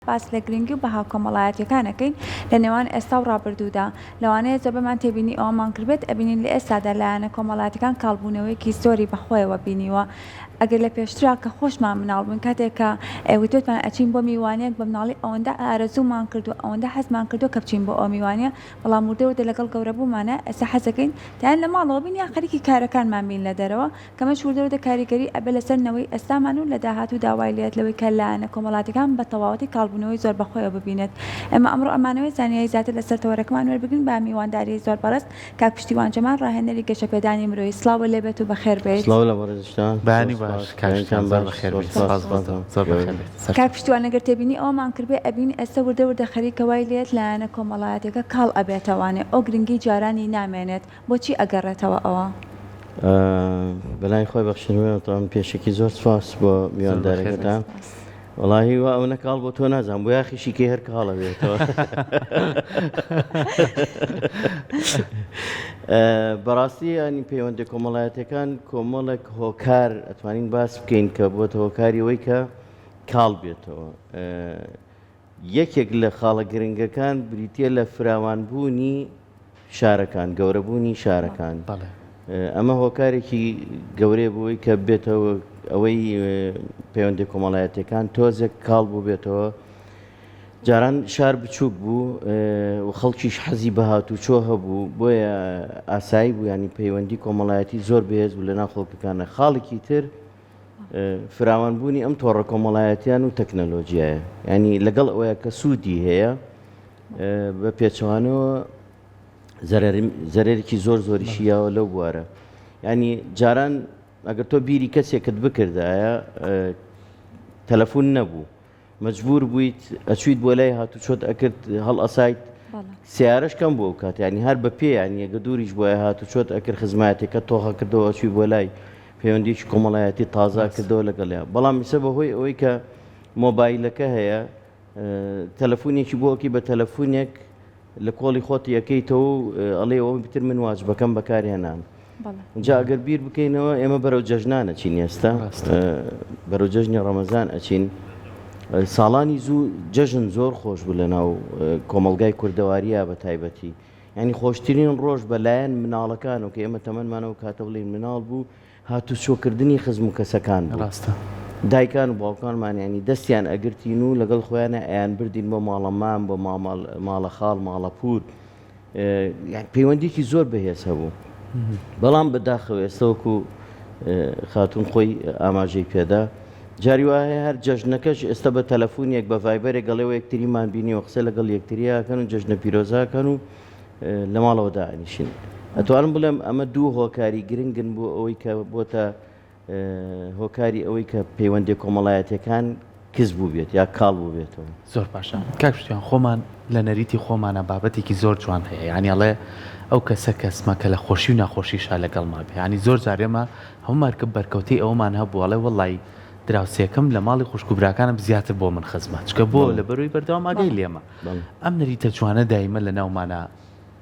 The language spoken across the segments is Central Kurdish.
باس لە گرنگی و بەها کۆمەڵایەتیەکانەکەین لە نێوان ئێستا و ڕابردوودا لەوانەیە زۆربەمان تێبینی ئەوەمان کردبێت ئەبینین لە ئێستادا لایەنە کۆمەڵایەتەکان کاڵبوونەوەیەکی زۆری بەخۆیەوە بینیوە ئەگەر لە پێشترا کە خۆشمان مناڵ بوون کاتێککە ئێوتوتمان ئەچین بۆ میوانەیەک بە مناڵی ئەوەندە ئارەزوومان کردو ئەوەندە حەزمان کردو کە بچین بۆ ئەو میوانە بەڵام وردەوردە لەگەڵ گەورە بوومانە ئێستا حەزەکەین تیان لە ماڵەوە بین یا خەریکی کارەکانمان بین لە دەرەوە کەمەش وردەوردە کاریگەری ئەبێ لەسەرنەوەی ئێستامان و لە داهاتوو داوای لێت لەوەی کە لایەنە کۆمەڵایەتەکان بە تەواوەتی کاڵبوونەوەی زۆر بەخۆیەوە ببینێت ئێمە ئەمڕۆ ئەمانەوەی زانیاری زیاتر لەسەر تەوەرەکەمان وەربگرین بە میوانداری زۆر بەڕست کاک پشتیوان جەمال ڕاهێنەری گەشەپێدانی مرۆیی سڵاو لێبێت و بەخێر بێت بانی باش کاکتان بەخێر بێت سپاس زۆر بەخێر بێت کاک پشتیوان ئەگەر تێبینی ئەومان کردبێ ئەبینی ئێستا وردە خەریکەوەی لێت لایەنە کۆمەڵایەتەکە کاڵ ئەبێتەوانێ ئەو گرنگی جارانی نامێنێت بۆچی ئەگەڕێتەوە ئەوە بەلای خۆی بەخشنەوەتان پێشێکی زۆر سپاس بۆ میواندارەکەتان وڵاهی وا ئەو نەکاڵ بۆ تۆ نازانم بۆ یاخیشی کێ هەر کاڵە بێتەوە بەڕاستی ینی پەیوەندی کۆمەڵایەتەکان کۆمەڵێک هۆکار ئەتوانین باس بکەین کە بۆتە هۆکاری ئەوەی کە کاڵ بێتەوە یەکێک لە خاڵە گرنگەکان بریتە لە فراوانبوونی شارەکان گەورەبوونی شارەکان ئەمە هۆکارێکی گەورەی بووی کە بێتەوە ئەوەی پەیوەندی کۆمەڵایەتەکان تۆزێک کاڵ بوو بێتەوە جاران شار بچووک بوو و خەڵکیش حەزی بەهاتوچۆ هەبوو بۆیە ئاسایی بوو ینی پەیوەندی کۆمەڵایەتی زۆر بەهێز بوو لەناو خەڵکەکانە خاڵێکی تر فراوانبوونی ئەم تۆڕە کۆمەڵایەتیان و تەکنەلۆژیایە ینی لەگەڵ ئەوەیە کە سوودی هەیە بە پێچوانەوە زەرێکی زۆر زۆریشیاوە لەو بوارە ینی جاران ئەگەر تۆ بیری کەسێکت بکردایە تەلەفۆن نەبوو مەجبور بوویت ئەچویت بۆ لای هاتوچۆت ئەکرد هەڵ ئەسایت سیارەش کەم بۆ کات ینی هەر بە پێ ینی ئەگە دووریش بۆیە هاتوچۆت ئەکرد خزمەتێکە تۆخە کردەوە ئەچوی بۆ لای پەیوەندیش کۆمەڵایەتی تازا کردەوە لەگەڵەیە بەڵام میسە بەهۆی ئەوەی کە مۆبایلەکە هەیە تەلەفۆنێکی بۆکی بە تەلەفۆنێک لە کۆڵی خۆت یەکەیتەوە و ئەڵێ ئەوە بتر من واجبەکەم بەکارهێنان جا ئەگەر بیر بکەینەوە ئێمە بەرەو جەژنان ئەچین ئێستا بەرەو جەژنی ڕەمەزان ئەچین ساڵانی زوو جەژن زۆر خۆش بوو لەناو کۆمەلگای کوردەواریە بە تایبەتی ینی خۆشترین ڕۆژ بەلایەن مناڵەکان و کە ئێمە تەمەنمانەوە کاتە بڵین مناڵ بوو هاتوچۆکردنی خزم و کەسەکان ڕاستە دایکان و باوکانمان ینی دەستیان ئەگرتین و لەگەڵ خۆیانە ئەیان بردین بۆ ماڵەمان بۆ ماڵە خاڵ ماڵە پور پەیوەندێکی زۆر بەهێز هەبوو بەڵام بەداخەوە ئێستاوەکو خاتون خۆی ئاماژەی پێدا جاری وایە هەر جەژنەکەش ئێستا بە تەلەفۆنێک بە ڤایبەرێک گەڵێەوە یەکتریمان بینی و قسە لەگەڵ یەکتریاکەن و جەژنە پیرۆزاکەن و لە ماڵەوە دائنیشین ئەتوانم بڵێم ئەمە دوو هۆکاری گرنگن بۆ ئەوەی کە بۆتە هۆکاری ئەوەی کە پەیوەندی کۆمەڵایەتەکان کەس بوو بێت یا کاڵ بوو بێتەوە زۆر باشە کاک پشتیوان خۆمان لە نەریتی خۆمانە بابەتێکی زۆر جوان هەیە ینیڵێ ئەو کەسە کەسمە کە لە خۆشی و ناخۆشیشا لەگەڵما بێ ینی زۆر جارێمە هەمومارکە بەرکەوتی ئەومان هەبووەڵێ وەڵی دراوسێکم لە ماڵی خوشکوبراکانم زیاتر بۆ من خزمەت چکە بۆ لە بەروی بەردەوام ئاگەی لێمە ئەم نەریتە جوانە دایمە لە ناومانە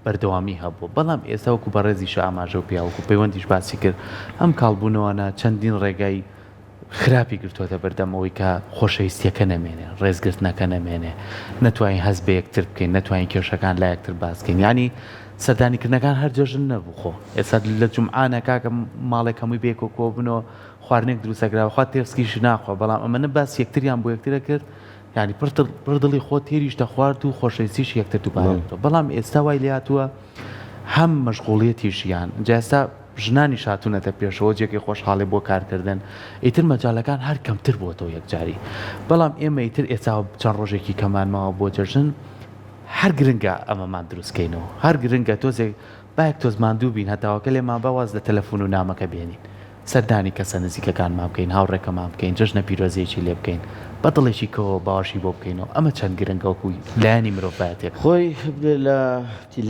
بەردەوامی هەبوو بەڵام ئێستا وەکو بە ڕێزیش ئاماژە و پیاوەکو پەیوەندیش باسی کرد ئەم کاڵبوونەوەنە چەندین ڕێگای خراپی گرتوۆتە بەردەمەوەی کە خۆشەویستیەکە نەمێنێ ڕێزگرتنەکە نەمێنێ نەتوانین هەست بە یەکتر بکەین نەتوانین کێشەکان لا یەکتر باسکەین ینی سەردانیکردنەکان هەر جەژن نەبوو خۆ ئێستا لە جومعانە کاکە ماڵێک هەمووی بێک و کۆ بنەوە خواردنێک دروستەکراوە خوا تێسکیش ناخوا بەڵام ئەمە باس یەکتریان بۆ یەکترە کرد ینی پڕدڵی خۆ تێریش دەخوارد و خۆشەویستیش یەکتر دووبارێتەوە بەڵام ئێستا وای لێهاتووە هەم مەشغوڵیەتیشیان جاستا ژنانی شاتونەتە پێشەوە جێکی خۆشحاڵی بۆ کارکردن ئیتر مەجاالەکان هەر کەمتر بۆتەوە یەکجاری بەڵام ئێمە ئیتر ئێستا چەند ڕۆژێکی کەمانماوە بۆ جەژن هەر گرنگە ئەمەمان دروستکەینەوە هەر گرنگە تۆزێک باەک تۆز ماندوو بین هەتاوەکە لێمان بەواز لە تەلەفۆن و نامەکە بێنین سەردانی کەسە نزیکەکانمان بکەین هاوڕێکەمان بکەین جەژنە پیرۆزیەکی لێ بکەین بەدڵێکی کەەوە باوەشی بۆ بکەینەوە ئەمە چەند گرنگەوەکوی لایەنی مرۆڤایەتێک خۆی لە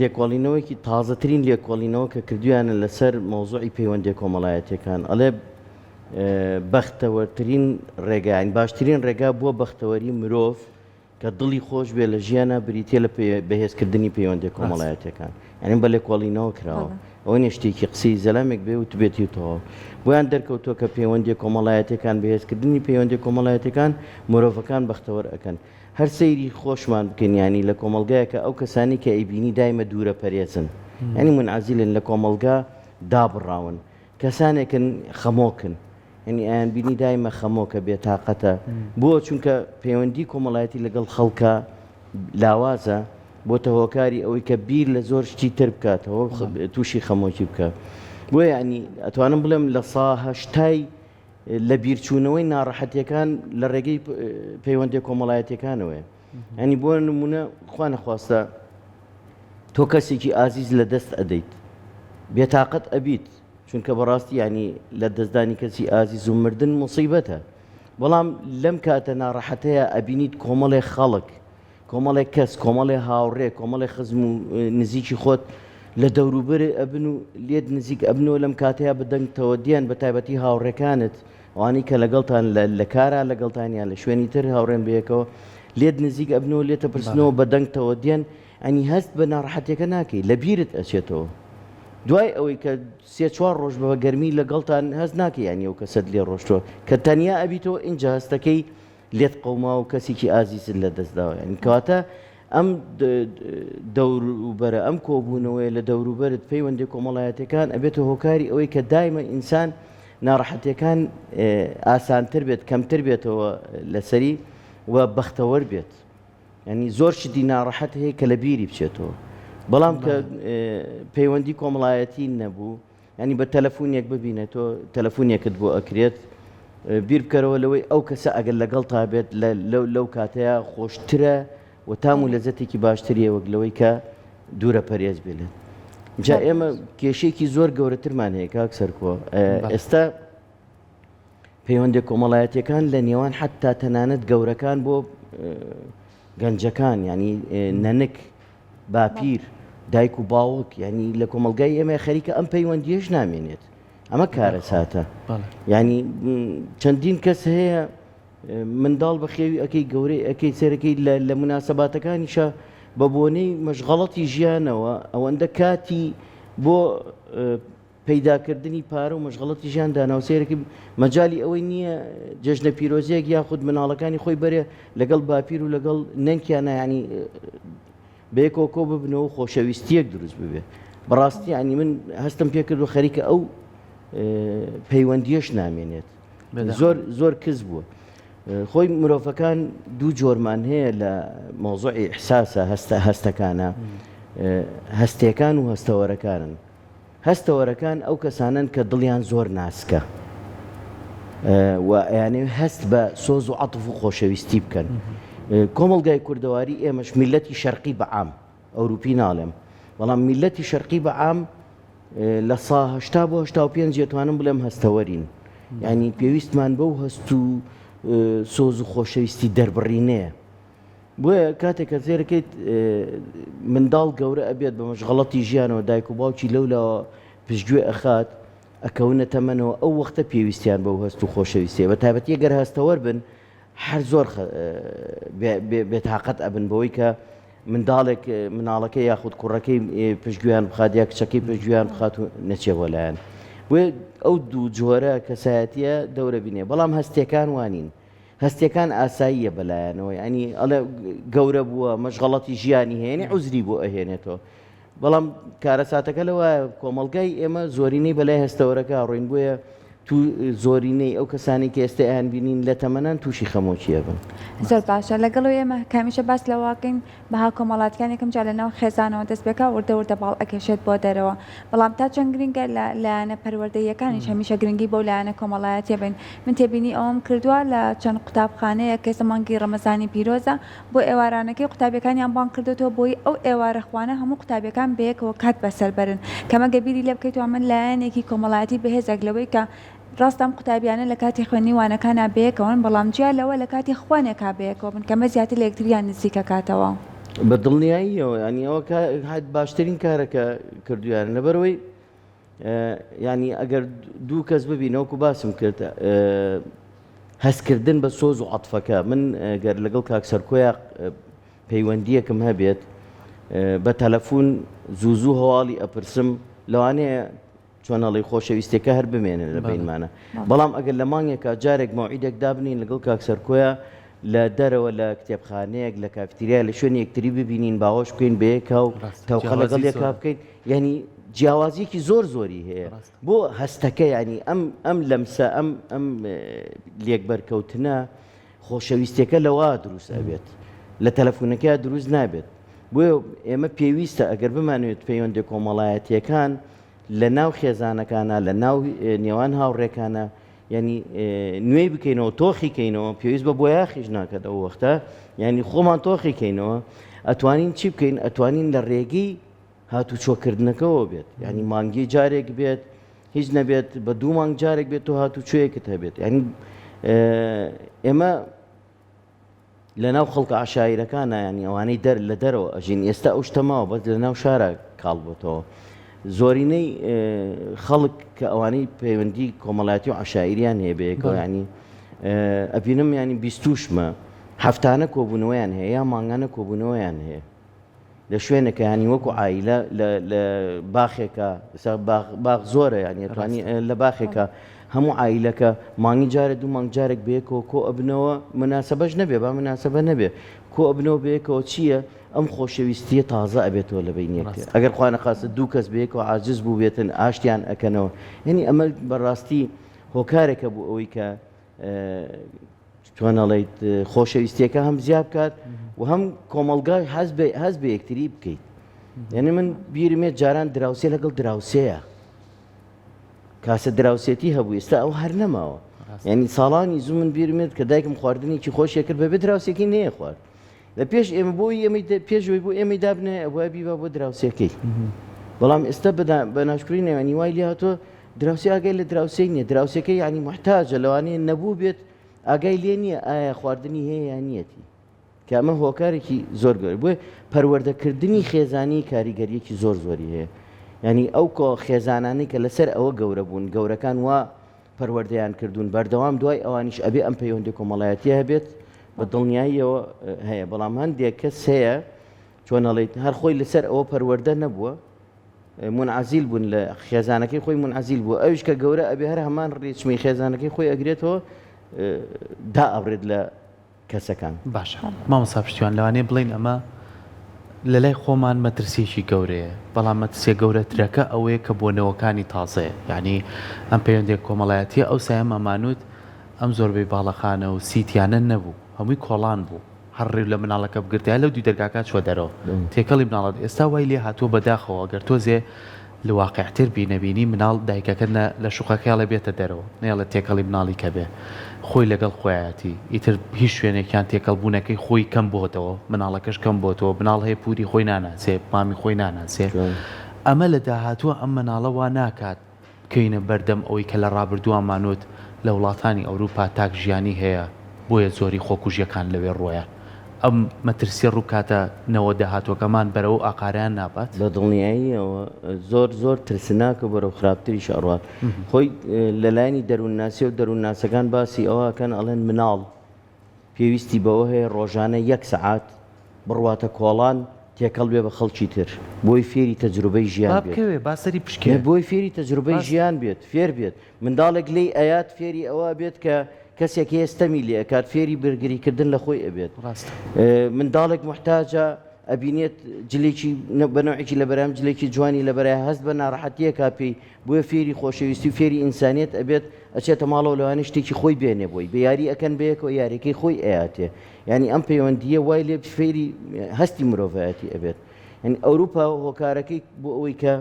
لێکۆڵینەوەیکی تازەترین لێکۆڵینەوە کە کردویانە لەسەر مۆزوعی پەیوەندی کۆمەڵایەتەکان ئەڵێ بەختەوەرترین ڕێگاین باشترین ڕێگا بۆ بەختەوەری مرۆڤ کە دڵی خۆش بێ لە ژیانە بریتە لە بەهێزکردنی پەیوەندی کۆمەڵایەتەکان یعنی بە لێکۆڵینەوە کراوە ئەوە نێشتێکی قسەی زەلامێک بێ و تبێتیتەوە بۆیان دەرکەوتووە کە پەیوەندی کۆمەڵایەتەکان بەهێزکردنی پەیوەندی کۆمەڵایەتەکان مرۆڤەکان بەختەوەر ئەکەن هەر سەیری خۆشمان بکەین ینی لە کۆمەلگایەکە ئەو کەسانی کە ئەیبینی دایمە دوورە پەرێزن ینی منعزیلن لە کۆمەلگا دابڕاون کەسانێکن خەمۆکن ینی ئایان بینی دایمە خەمۆکە بێتاقەتە بۆ چونکە پەیوەندی کۆمەڵایەتی لەگەڵ خەڵکە لاوازە بۆتە هۆکاری ئەوەی کە بیر لە زۆر شتی تر بکاتەوە تووشی خەمۆکی بکە بۆ ینی ئەتوانم بڵێم لە هەشتای لە بیرچوونەوەی ناڕەحەتیەکان لە ڕێگەی پەیوەندی کۆمەڵایەتیەکانەوەی ینی بۆ نمونە خوا نەخواستە تۆ کەسێکی ئازیز لە دەست ئەدەیت بێتاقەت ئەبیت چونکە بەڕاستی ینی لە دەستدانی کەسی ئازیز و مردن مصیبەتە بەڵام لەم کاتە ناڕەحەتەیە ئەبینیت کۆمەڵێک خەڵک کۆمەڵێک کەس کۆمەڵێ هاوڕێ کۆمەڵێ خزم و نزیکی خۆت لە دەوروبەر ئەبن و لێت نزیک ئەبنەوە لەم کاتەیە بدەنگتەوە دیان بە تایبەتی هاوڕێکانت ئەوانی کە لەگەڵتان لە کارا لەگەڵتانیان لە شوێنی تر هاوڕێن بەیەکەوە لێت نزیک ئەبنەوە لێتە پرسنەوە بەدەنگتەوە دیان ئەنی هەست بە ناڕەحەتەکە ناکەی لە بیرت ئەچێتەوە دوای ئەوەی کە سێ چوار ڕۆژ بە گەرمی لەگەڵتان هەست ناکەی ینی ئەو کەسەت لێ ڕۆشتەوە کە تەنیا ئەبیتەوە اینجا هەستەکەی لێت قەوما و کەسێکی ئازیزت لە دەستداوە ینی کەواتە ئەم دەوروبەرە ئەم کۆبوونەوەی لە دەوروبەرت پەیوەندی کۆمەڵایەتەکان ئەبێتە هۆکاری ئەوەی کە دایمە ئینسان ناڕەحەتیەکان ئاسانتر بێت کەمتر بێتەوە لەسەری و بەختەوەر بێت ینی زۆر شتی ناڕەحەت هەیە کە لە بیری بچێتەوە بەڵام کە پەیوەندی کۆمەڵایەتی نەبوو ینی بە تەلەفۆنێک ببینێتەوە تەلەفۆنێکت بۆ ئەکرێت بیر بکەرەوە لەوەی ئەو کەسە ئەگەر لەگەڵ تا بێت لەو کاتەیە خۆشترە و تام و لەزەتێکی باشتریە وەک لەوەی کە دوورە پەرێز بێت جا ئێمە کێشێکی زۆر گەورەترمان هەیە کاک سەرکۆ ئێستا پەیوەندی کۆمەڵایەتیەکان لە نێوان حتا تەنانەت گەورەکان بۆ گەنجەکان ینی نەنک باپیر دایک و باوک ینی لە کۆمەلگای ئێمە خەریکە ئەم پەیوەندیەش نامێنێت ئەمە کارە ساتە ینی چەندین کەس هەیە منداڵ بە خێوی ئەەکەی گەورەی ئەەکەی سەرەکەی لە مناسەباتەکانیشە بە بۆنەی مەشغەڵەتی ژیانەوە ئەوەندە کاتی بۆ پەیداکردنی پارە و مەشغەڵەتی ژیان داناو سێرەکە مەجای ئەوەی نییە جەژنە پیرۆزیەک یاخود مناڵەکانی خۆی بەرێ لەگەڵ باپیر و لەگەڵ نەنکیانە ینی بەیەکەوە کۆ ببنەوە خۆشەویستیەک دروست ببێ بەڕاستی ینی من هەستم پێکرد و خەریکە ئەو پەیوەندیەش نامێنێت زۆر کەس بووە خۆی مرۆڤەکان دوو جۆرمان هەیە لە مۆزوعی ئیحساسە هەستەکانە هەستیەکان و هەستەوەرەکانن هەستەوەرەکان ئەو کەسانن کە دڵیان زۆر ناسکە و یانێ هەست بە سۆز و عەتف و خۆشەویستی بکەن کۆمەڵگای کوردەواری ئێمەش میلەتی شەرقی بەعام ئەوروپی ناڵێم بەڵام میلەتی شەرقی بەعام لە هەشتا بۆ هەشتا و پێنج دەتوانم بڵێم هەستەوەرین ینی پێویستمان بەو هەست و سۆز و خۆشەویستی دەربڕینەیە بۆیە کاتێک کە زێرەکەیت منداڵ گەورە ئەبێت بە مەشغەڵەتی ژیانەوە دایک و باوکی لەولاوە پشتگوێ ئەخات ئەکەونە تەمەنەوە ئەو وەختە پێویستیان بەو هەست و خۆشەویستیە بە تایبەتی گەر هەستەوەر بن هەر زۆر بێتاقەت ئەبن بەوەی کە منداڵێک مناڵەکەی یاخود کوڕەکەی پشتگویان بخات یا کچەکەی پشتگویان بخات و نەچێ بۆ لایەن بۆیە ئەو دوو جۆرە کەسایەتیە دەورە بینێ بەڵام هەستیەکان وانین هەستیەکان ئاساییە بەلایەنەوە ینی ئەڵێ گەورە بووە مەشغەڵەتی ژیانی هێنی عوزری بۆ ئەهێنێتەوە بەڵام کارەساتەکە لەوە کۆمەڵگای ئێمە زۆرینەی بەلای هەستەوەرەکە ڕوین بووە تو زۆرینەی ئەو کەسانی کە ئێستا ئەیان بینین لە تەمەنان تووشی خەمۆکیە بن زۆر باشە لەگەڵەوە ئێمە کامیشە باس لەواکەین بەها کۆمەڵاتەکان یەکەم جا لەناو خێزانەوە دەست بێکا وردە باڵ ئەکێشێت بۆ دەرەوە بەڵام تا چەند گرنگە لایەنە پەروەردەیەکانیش هەمیشە گرنگی بەو لایەنە کۆمەڵایەتیە بن من تێبینی ئەوم کردووە لە چەند قوتابخانەیە کە زەمانگی ڕەمەزانی پیرۆزە بۆ ئێوارانەکەی قوتابیەکانیان بان کردوەوە بۆی ئەو ئێوارە خوانە هەموو قوتابیەکان بەیەکەوە کات بەسەر بەرن کەمە گەبیری لێ بکەیتەوە من لایەنێکی کۆمەڵایەتی بەهێزێک لەوەی کە ڕاستام قوتابیانە لە کاتی خوێنی وانەکانە بەیەکەوەن بەڵام جیا لەوە لە کاتی خوێنێکا بەیەکەوە بن کەمە زیاتر لە یەکتریان نزیکە کاتەوە بە دڵنیاییەوە ینی ئەوە باشترین کارەکە کردویان لەبەرەوەی ینی ئەگەر دوو کەس ببینەوەکو باسم کرد هەستکردن بە سۆز و عەتفەکە من گەر لەگەڵ کاک سەرکۆیە پەیوەندیەکم هەبێت بە تەلەفۆن زوو هەواڵی ئەپرسم لەوانەیە چۆنەڵی خۆشەویستەکە هەر بمێنن لە بینمانە بەڵام ئەگەر لە مانگێکە جارێک مەوعیدێک دابنین لەگەڵ کاک سەرکۆیە لە دەرەوە لە کتێبخانەیەک لە کافتریا لە شوێن یەکتری ببینین باوەش بکەین بەیەکە و تەوقە لەگەڵ یەکا بکەین ینی جیاوازیەکی زۆری هەیە بۆ هەستەکە ینی ئەم لەمسە ئەم لێکبەرکەوتنە خۆشەویستیەکە لەوە دروست ئەبێت لە تەلەفۆنەکە دروست نابێت بۆیە ئێمە پێویستە ئەگەر بمانوێت پەیوەندی کۆمەڵایەتیەکان لە ناو خێزانەکانە لە ناو نێوان هاوڕێکانە ینی نوێی بکەینەوە تۆخیکەینەوە پێویست بە بۆ یاخیش ناکات ئەو وەختە ینی خۆمان تۆخیکەینەوە ئەتوانین چی بکەین ئەتوانین لە ڕێگەی هاتو چۆکردنەکەەوە بێت ینی مانگی جارێک بێت هیچ نەبێت بە دوو مانگ جارێک بێت و هاتو چوەیەکت هەبێت ینی ئێمە لە ناو خەڵکە عشایرەکانە ینی ئەوانەی لە دەرەوە ئەژین ئێستا ئەو شتەماوە بەس لە ناو شارە کاڵبێتەوە زۆرینەی خەڵک کە ئەوانەی پەیوەندی کۆمەڵایەتی و عشایریان هەیە بەیەکەوە ینی ئەبینم ینی بیستوشمە هەفتانە کۆبوونەوەیان هەیە یا مانگانە کۆبوونەوەیان هەیە لە شوێنەکە ینی وەکو عایلە لە باخێکە باخ زۆرە ینی ئەتوانی لە باخێکە هەموو عایلەکە مانگی جارێک دوو مانگ جارێک بەیەکەوە کۆ ئەبنەوە مناسبەش نەبێ با مناسبە نەبێ کۆ ئەبنەوە بەیەکەوە چییە ئەم خۆشەویستیە تازە ئەبێتەوە لە بینیەکە ئەگەر خوا نەخواستە دوو کەس بەیەکەوە عاجز بوو بێتن ئاشتیان ئەکەنەوە ینی ئەمە بەڕاستی هۆکارێکە بوو ئەوەی کە توانەڵیت خۆشەویستیەکە هەم زیاد بکات و هەم کۆمەلگای هەز بە یەکتری بکەیت یعنی من بیرمێت جاران دراوسێ لەگەڵ دراوسەیە کاسە دراوسێتی هەبوو ئێستا ئەو هەر نەماوە ینی ساڵانی زوو من بیرمێت کە دایکم خواردنێکی خۆشیە کرد بەبێ دراوسێکی نەیە خوارد لە پێش ئێمە بۆی پێشەوەی بۆ ئێمەی دابنێ ئەوە بیبا بۆ دراوسەکەی بەڵام ئێستا بە ناشکری نێوانی وای لێ هاتۆ دراوسی ئاگای لە دراوسەی نییە دراوسەکەی ینی محتاجە لەوانەیە نەبوو بێت ئاگای لێ نییە ئایا خواردنی هەیە یان نیەتی کە ئەمە هۆکارێکی زۆر گەور بۆیە پەروەردەکردنی خێزانی کاریگەریەکی زۆری هەیە ینی ئەو کۆ خێزانانی کە لەسەر ئەوە گەورە بوون گەورەکان وا پەروەردەیان کردوون بەردەوام دوای ئەوانیش ئەبێ ئەم پەیوەندی کۆمەڵایەتیە هەبێت بە دڵنیاییەوە هەیە بەڵام هەندێک کەس هەیە چۆنەڵێیت هەر خۆی لەسەر ئەوە پەروەردە نەبووە منعزیل بوون لە خێزانەکەی خۆی منعزیل بوو ئەوش کە گەورە ئەبێ هەر هەمان ڕێچمی خێزانەکەی خۆی ئەگرێتەوە دا ئەبرێت لە کەسەکان باشە مامۆستا پشتیوان لەوانەیە بڵین ئەمە لە لای خۆمان مەترسیێکی گەورەیە بەڵام مەترسیە گەورەترەکە ئەوەیە کە بۆنەوەکانی تازەیە یعنی ئەم پەیوەندێک کۆمەڵایەتیە ئەو سایە مەمانوت ئەم زۆربەی باڵەخانە و سیتیانە نەبوو هەمووی کۆڵان بوو هەڕێ لە مناڵەکە بگرتیا لەو دوو دەرگاکە چوە دەرەوە تێکەڵی مناڵات ئێستا وای لێ هاتووە بەداخەوە گەر تۆزێ لە واقعتر بینەبینی مناڵ دایکەکە لە شوقەکەیڵە بێتە دەرەوە نێڵە تێکەڵی مناڵی کە بێ خۆی لەگەڵ خۆیەتی ئیتر هیچ شوێنێکیان تێکەڵبوونەکەی خۆی کەم بۆتەوە مناڵەکەش کەم بۆتەوە مناڵ هەیە پوری خۆی ناناسێ مامی خۆی ناناسێ ئەمە لە داهاتووە ئەم مناڵە وا ناکات بکەینە بەردەم ئەوەی کە لە ڕابردووانمانوت لە وڵاتانی ئەوروپا تاک ژیانی هەیە بۆیە زۆری خۆکوژیەکان لەوێ ڕۆیە ئەم مەترسی ڕووکاتە نەوە داهاتوەکەمان بەرەو ئاقاریان نابات بە دڵنیاییەوە زۆر ترسناکە بەرەو خراپتری شەڕات خۆی لەلایەنی دەروونناسی و دەروونناسەکان باسی ئەوەکەن ئەڵێن مناڵ پێویستی بەوە هەیە ڕۆژانە 1 سەعات بڕواتە کۆڵان تێکەڵ بێ بە خەڵکی تر بۆی فێری تەجروبەی ژیان بێت باسەری پشکێ بۆی فێری تەجروبەی ژیان بێت فێر بێت منداڵێک لی ئەیات فێری ئەوە بێت کە کەسێک هێستەمی لێ کات فێری بەرگریکردن لە خۆی ئەبێت منداڵێک محتاجە ئەبینێت جلێکی بەنەوەیەکی لە بەرام جلێکی جوانی لە بەرای هەست بە ناڕەحەتیە کاپی بۆیە فێری خۆشەویستی و فێری ئینسانیت ئەبێت ئەچێتە ماڵەوە لەوانە شتێکی خۆی بێنێ بۆی بە یاری ئەکەن بەیەکەوە یاریەکەی خۆی ئەیاتێ ینی ئەم پەیوەندیە وای لێ فێری هەستی مرۆڤایەتی ئەبێت ینی ئەوروپا هۆکارەکەی بۆ ئەوەی کە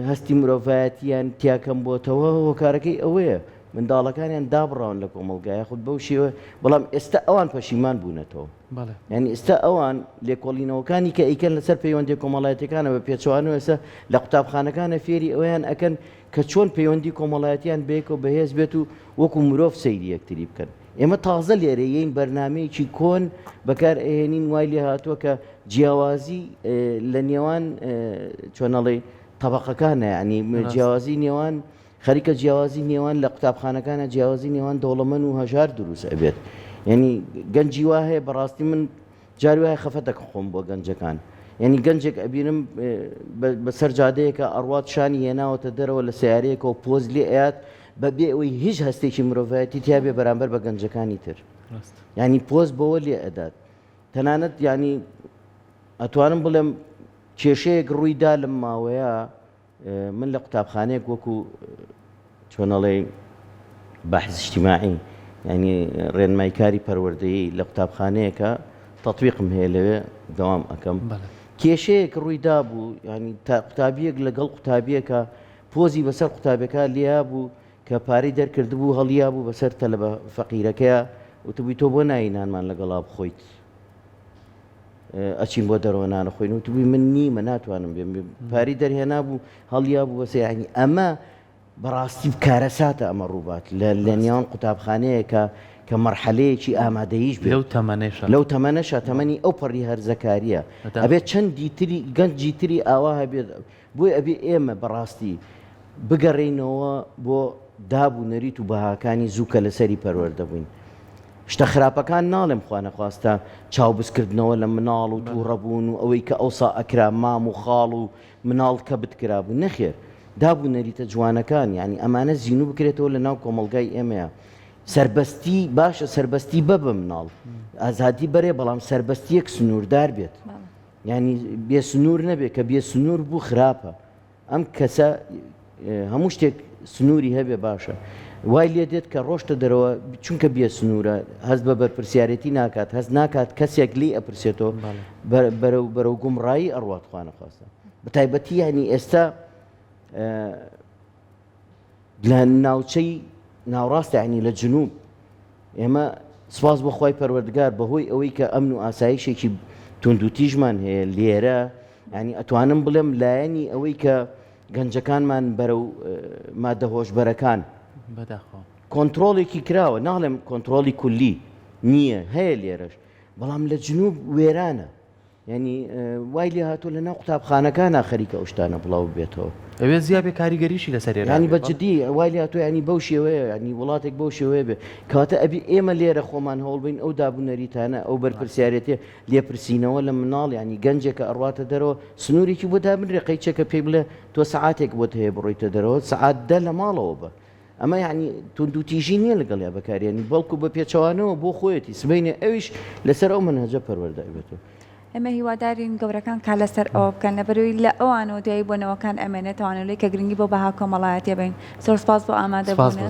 هەستی مرۆڤایەتیان تیاکەم بۆتەوە هۆکارەکەی ئەوەیە منداڵەکانیان دابڕاون لە کۆمەلگایە خودت بەو شێوە بەڵام ئێستا ئەوان پەشیمان بوونەتەوە ینی ئێستا ئەوان لێکۆڵینەوەکانی کە ئیکەن لەسەر پەیوەندی کۆمەڵایەتەکانە بە پێچوانەوە ئێستا لە قوتابخانەکانە فێری ئەویان ئەکەن کە چۆن پەیوەندی کۆمەڵایەتیان بەیەکەوە بەهێز بێت و وەکو مرۆڤ سەیری یەکتری بکەن ئێمە تازە لێرەیەین بەرنامەیەکی کۆن بەکار ئەهێنین وای لێ هاتووە کە جیاوازی لە نێوان چۆنەڵێ طبقەکانە ینی جیاوازی نێوان خەریکە جیاوازی نێوان لە قوتابخانەکانە جیاوازی نێوان دەوڵەمەند و هەژار دروست ئەبێت ینی گەنجی وا هەیە بەڕاستی من جاری وایە خەفەتێک خۆم بۆ گەنجەکان ینی گەنجێک ئەبینم بەسەر جادەیەکە ئەڕوات شانی هێناوەتە دەرەوە لە سیارەیەکەوە پۆز لێ ئەیات بەبێ ئەوەی هیچ هەستێکی مرۆڤایەتی تیا بێ بەرامبەر بە گەنجەکانی تر ینی پۆست بەوە لێ ئەدات تەنانەت ینی ئەتوانم بڵێم کێشەیەک ڕوویدا لەم ماوەیە من لە قوتابخانەیەک وەکو چۆنەڵێ بەحث اجتیماعی ینی ڕێنماییکاری پەروەردەیی لە قوتابخانەیەکە تەطبیقم هەیە لەوێ دەوام ئەەکەم کێشەیەک ڕوویدا بوو ینی تا قوتابیەک لەگەڵ قوتابیەکە پۆزی بەسەر قوتابەکە لیا بوو کە پارەی دەرکردبوو هەڵیا بوو بەسەر تەلەبە فەقیرەکەیە وتبووی تۆ بۆ ناینانمان لەگەڵا بخۆیت ئەچین بۆ دەرەوە نانەخۆین وتبووی من نیمە ناتوانم بێم پاری دەرهێنا بوو هەڵیا بوو بەسەر ینی ئەمە بەڕاستی کارەساتە ئەمە ڕووبات لە نێوان قوتابخانەیەکە کە مەرحەلەیەکی ئامادەیش بێت لەو تەمەنەشە تەمەنی ئەو پەڕی هەرزەکاریە ئەبێت چەندی تری گەنجی تری ئاوا هەبێت بۆی ئەبێ ئێمە بەڕاستی بگەڕێینەوە بۆ دابوونەریت و بەهاکانی زووکە لەسەری پەروەردە بووین شتە خراپەکان ناڵێم خوا نەخواستە چاوبسکردنەوە لە مناڵ و تووڕەبوون و ئەوەی کە ئەوسا ئەکرا مام و خاڵ و مناڵ کە بتکرا بوو نەخێر دابوونەریتە جوانەکان ینی ئەمانە زیین و بکرێتەوە لە ناو کۆمەلگای ئێمەیە سربەستی باشە سربەستی بە مناڵ ئازادی بەرێ بەڵام سربەستیەک سنووردار بێت ینی بێ سنوور نەبێت کە بێ سنوور بوو خراپە ئەم کەسە هەموو شتێک سنووری هەبێ باشە وای لێ دێت کە ڕۆشتە دەرەوە چونکە بێ سنوورە هەست بە بەرپرسیارەتی ناکات هەست ناکات کەسێک لی ئەپرسێتەوە بەرەو گومڕایی ئەڕوات خوا نەخواستە بەتایبەتی ینی ئێستا لە ناوچەی ناوڕاستە ینی لە جنوب ئێمە سپاس بەخوای پەروەردگار بەهۆی ئەوەی کە ئەمن و ئاسایشێکی توندوتیژمان هەیە لێرە ینی ئەتوانم بڵێم لایەنی ئەوەی کە گەنجەکانمان بەرەو مادەهۆشبەرەکان کۆنتترۆڵێکی کراوە ناڵێم کۆنتترۆلی کولی نییە هەیە لێرەش بەڵام لە جنوب وێرانە ینی وای لێ هاتوو لە ناو قوتابخانەکانە خەریکە ئەو شتانە بڵاو بێتەوە ئەوێ زیابێ کاریگەریشی لەسەر ینی بەجددی وای لێ هاتوو ینی بەو شێوەیە ینی وڵاتێک بەو شێوەیە بێ کاتە ئەبی ئێمە لێرە خۆمان هەوڵبین ئەو دابوونەریتانە ئەو بەرپرسیارەتێ لێپرسینەوە لە مناڵ ینی گەنجێکە ئەڕواتە دەرەوە سنوورێکی بۆ دابنرێ قەیچێکە پێی بڵێ تۆ سەعاتێک بۆت هەیە بڕۆیتە دەرەوە سەعات دە لە ماڵەوە بە ئەمە یعنی توندوتیژی نییە لەگەڵ یا بەکارێنی بەڵکو بە پێچەوانەوە بۆ خۆیەتی سبینێ ئەویش لەسەر ئەو منهەجە پەروەردەبێتەوە ئەمە هیوادارین گەورەکان کا لەسەر ئەوە بکەن لەبەروی لە ئەوانەوە دوایی بۆنەوەکان ئەمێنێتوانە لەی کە گرنگی بۆ بەها کۆمەڵایەتێ بین زۆر سپاس بۆ ئامادەبوونە